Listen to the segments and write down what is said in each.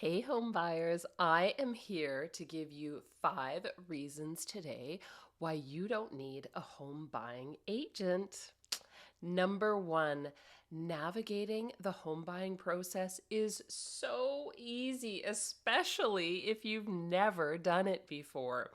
Hey home buyers, I am here to give you 5 reasons today why you don't need a home buying agent. Number 1, navigating the home buying process is so easy, especially if you've never done it before.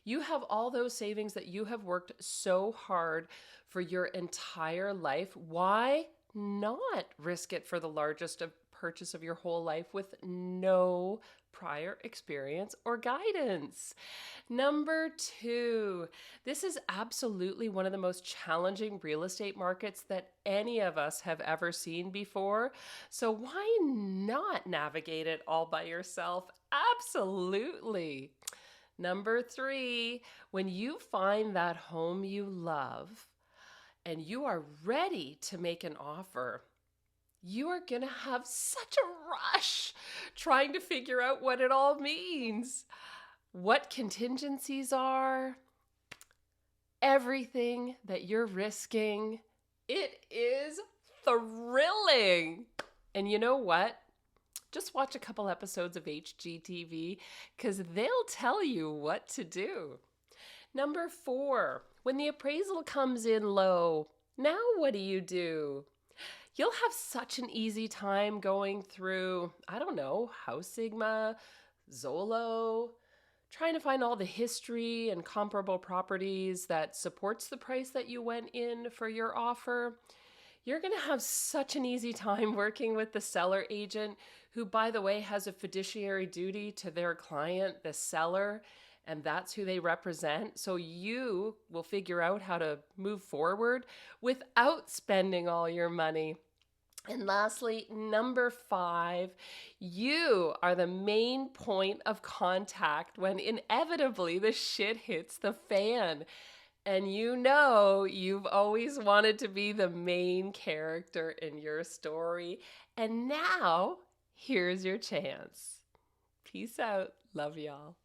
You have all those savings that you have worked so hard for your entire life. Why not risk it for the largest purchase of your whole life with no prior experience or guidance? Number 2, this is absolutely one of the most challenging real estate markets that any of us have ever seen before. So why not navigate it all by yourself? Absolutely. Number 3, when you find that home you love and you are ready to make an offer, you are going to have such a rush trying to figure out what it all means, what contingencies are, everything that you're risking. It is thrilling. And you know what? Just watch a couple episodes of HGTV because they'll tell you what to do. Number 4, when the appraisal comes in low, now what do? You'll have such an easy time going through, I don't know, House Sigma, Zillow, trying to find all the history and comparable properties that supports the price that you went in for your offer. You're going to have such an easy time working with the seller agent, who, by the way, has a fiduciary duty to their client, the seller, and that's who they represent. So you will figure out how to move forward without spending all your money. And lastly, number 5, you are the main point of contact when inevitably the shit hits the fan. And you know you've always wanted to be the main character in your story. And now, here's your chance. Peace out. Love y'all.